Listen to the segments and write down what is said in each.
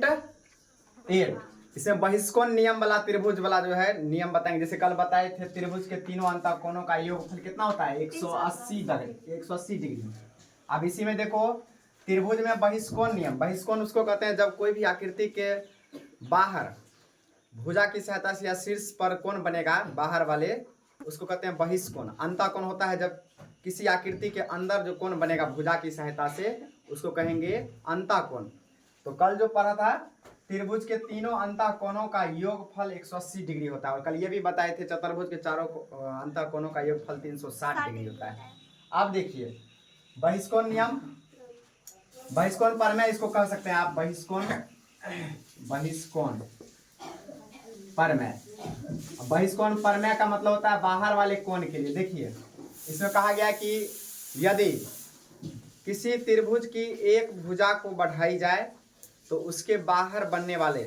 1.8। इसमें बहिष्कोण नियम वाला त्रिभुज वाला जो है नियम बताएंगे। जैसे कल बताए थे त्रिभुज के तीनों अंतःकोणों का योगफल कितना होता है 180 डिग्री। अब इसी में देखो त्रिभुज में बहिष्कोण नियम, बहिष्कोण उसको कहते हैं जब कोई भी आकृति के बाहर भुजा की सहायता से या शीर्ष पर कोण बनेगा बाहर वाले, उसको कहते हैं बहिष्कोण। अंतःकोण होता है जब किसी आकृति के अंदर जो कोण बनेगा भुजा की सहायता से, उसको कहेंगे अंतःकोण। तो कल जो पढ़ा था त्रिभुज के तीनों अंतःकोणों का योगफल 180 डिग्री होता है, और कल ये भी बताए थे चतुर्भुज के चारों अंतःकोणों का योगफल 360 डिग्री होता है। अब देखिए बहिष्कोण नियम, बहिष्कोण परमेय इसको कह सकते हैं आप, बहिष्कोण परमेय। बहिष्कोण परमेय का मतलब होता है बाहर वाले कोण के लिए। देखिए इसमें कहा गया कि यदि किसी त्रिभुज की एक भुजा को बढ़ाई जाए तो उसके बाहर बनने वाले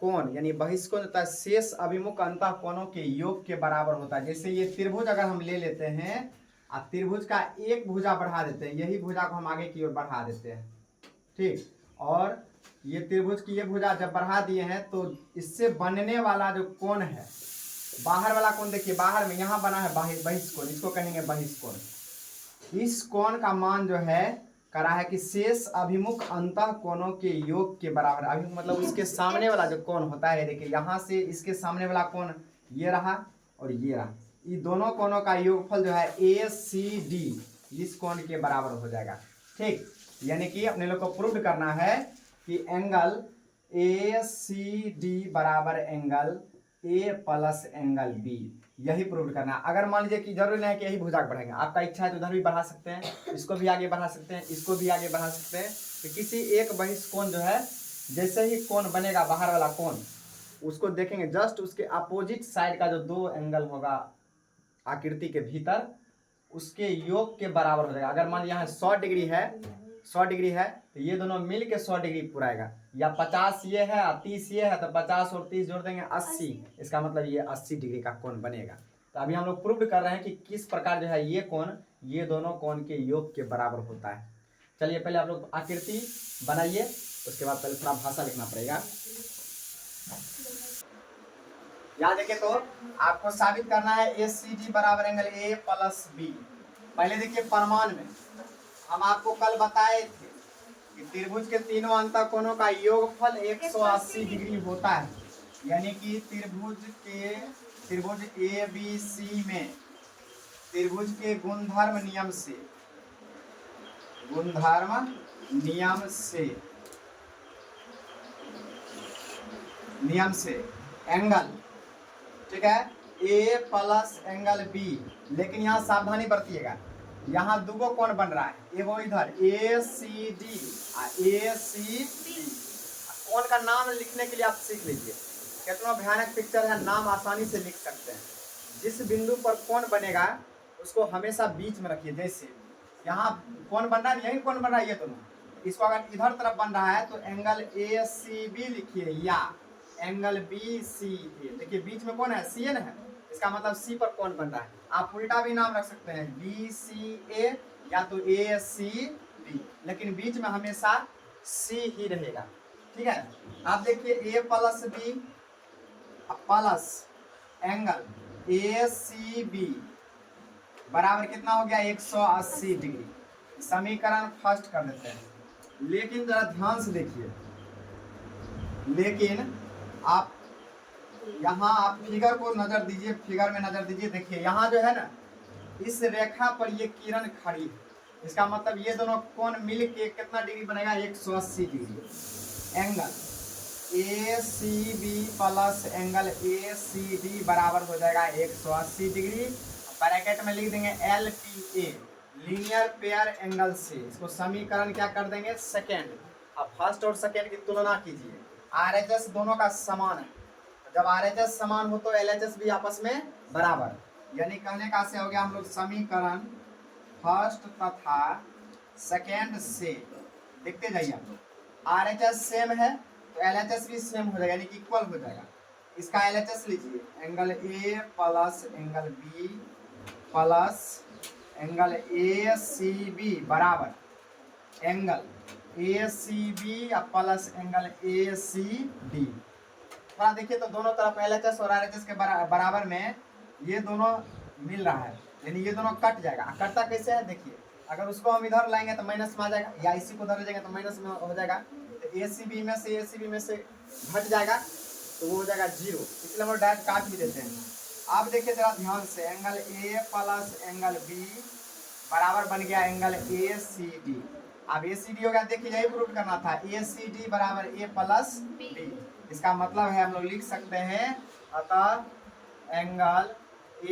कोण यानी बहिष्कोण तथा शेष अभिमुख अंतःकोणों के योग के बराबर होता है। जैसे ये त्रिभुज अगर हम ले लेते हैं और त्रिभुज का एक भुजा बढ़ा देते हैं, यही भुजा को हम आगे की ओर बढ़ा देते हैं, ठीक, और ये त्रिभुज की ये भुजा जब बढ़ा दिए हैं तो इससे बनने वाला जो कोण है बाहर वाला कोण, देखिए बाहर में यहाँ बना है बहिष्कोण, इसको कहेंगे बहिष्कोण। इस कोण का मान जो है करा है कि शेष अभिमुख अंतःकोणों के योग के बराबर। अभिमुख मतलब उसके सामने वाला जो कोण होता है, देखिए यहाँ से इसके सामने वाला कोण ये रहा और ये रहा, ये दोनों कोणों का योगफल जो है ACD इस कोण के बराबर हो जाएगा, ठीक। यानी कि अपने लोग को प्रूव करना है कि एंगल ACD बराबर angle A plus angle B, यही प्रूव करना है। अगर मान लीजिए कि जरूरी नहीं है कि यही भुजा बढ़ाएंगे, आपका इच्छा है तो उधर भी बढ़ा सकते हैं, इसको भी आगे बढ़ा सकते हैं, इसको भी आगे बढ़ा सकते हैं। तो किसी एक बहिष्कोण जो है जैसे ही कोण बनेगा बाहर वाला कोण, उसको देखेंगे जस्ट उसके अपोजिट साइड का जो दो एंगल होगा आकृति के भीतर उसके योग के बराबर हो जाएगा। अगर मान यहाँ 100 डिग्री है, 100 डिग्री है तो ये दोनों मिल के 100 डिग्री पुराएगा, या 50 ये है और 30 ये है तो 50 और 30 जोड़ देंगे 80, इसका मतलब ये 80 डिग्री का कोण बनेगा। तो अभी हम लोग प्रूव कर रहे हैं कि किस प्रकार जो है ये कोण ये दोनों कोण के योग के बराबर होता है। चलिए पहले आप लोग आकृति बनाइए, उसके बाद पहले थोड़ा भाषा लिखना पड़ेगा। यहाँ देखिए तो आपको साबित करना है ACD बराबर एंगल A प्लस B। पहले देखिए प्रमाण में हम आपको कल बताए थे कि त्रिभुज के तीनों अंतःकोणों का योगफल 180 डिग्री होता है, यानी कि त्रिभुज ABC में त्रिभुज के गुणधर्म नियम से एंगल, ठीक है, A प्लस एंगल B। लेकिन यहाँ सावधानी बरतिएगा, यहाँ दुगो कोण बन रहा है, एगो इधर ACD और ACB। कोण का नाम लिखने के लिए आप सीख लीजिए, कितना भयानक पिक्चर है, नाम आसानी से लिख सकते हैं। जिस बिंदु पर कोण बनेगा उसको हमेशा बीच में रखिए। जैसे यहाँ कोण बन रहा है, यही कोण बन रहा है ये दोनों, इसको अगर इधर तरफ बन रहा है तो एंगल ACB लिखिए या एंगल BCA। देखिए बीच में कौन है, CN है, इसका मतलब C पर कोण बन रहा है। आप उल्टा भी नाम रख सकते हैं BCA या तो ACB, लेकिन बीच में हमेशा C ही रहेगा, ठीक है। आप देखिए A plus B plus angle ACB बराबर कितना हो गया 180 डिग्री। समीकरण फर्स्ट कर देते हैं, लेकिन जरा ध्यान से देखिए, लेकिन आप यहाँ आप फिगर को नजर दीजिए, फिगर में नजर दीजिए। देखिए यहाँ जो है ना इस रेखा पर ये किरण खड़ी है, इसका मतलब ये दोनों कोण मिल के कितना डिग्री बनेगा 180 degree. Angle ACB plus angle ACD बराबर हो जाएगा 180 डिग्री। ब्रैकेट में लिख देंगे LPA लीनियर पेयर एंगल से, इसको समीकरण क्या कर देंगे सेकेंड। अब फर्स्ट और सेकेंड की तुलना कीजिए, RHS दोनों का समान है, जब RHS समान हो तो LHS भी आपस में बराबर, यानी कहने का से हो गया हम लोग समीकरण फर्स्ट तथा सेकेंड से देखते जाइए आप लोग। RHS सेम है तो LHS भी सेम हो जाएगा, यानी कि इक्वल हो जाएगा। इसका LHS लीजिए, angle A plus angle B plus angle ACB बराबर angle A C B plus angle A C D. थोड़ा देखिए तो दोनों तरफ LHS और RHS के बराबर में ये दोनों मिल रहा है, यानी ये दोनों कट जाएगा। कटता कैसे है देखिए, अगर उसको हम इधर लाएंगे तो माइनस में आ जाएगा, या इसी को उधर ले जाएंगे तो माइनस में हो जाएगा। तो ACB में से घट जाएगा तो वो हो जाएगा 0, इसलिए हम डायरेक्ट काट भी देते हैं। आप देखिए जरा ध्यान से, angle A plus angle B बराबर बन गया एंगल ACD। अब ACD हो गया, देखिए यही प्रूव करना था, ACD बराबर A प्लस B। इसका मतलब है हम लोग लिख सकते हैं, अतः एंगल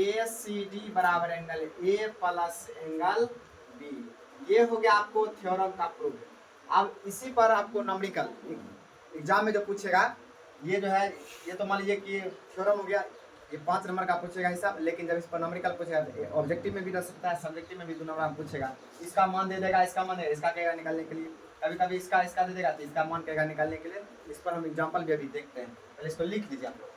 ACD बराबर angle A plus angle B। ये हो गया आपको थ्योरम का प्रूफ। अब इसी पर आपको नंबरिकल एग्जाम में जो पूछेगा, ये जो है ये तो मान लीजिए कि थ्योरम हो गया, ये 5 नंबर का पूछेगा हिसाब, लेकिन जब इस पर नंबरिकल पूछेगा तो ऑब्जेक्टिव में भी रह सकता है, सब्जेक्टिव में भी 2 नंबर पूछेगा। इसका मान दे देगा, इसका मान देगा, इसका कहेगा निकालने के लिए, कभी कभी इसका दे देगा तो इसका मान कहेगा निकालने के लिए। इस पर हम एग्जाम्पल भी अभी देखते हैं, पहले इसको लिख लीजिए आप लोग।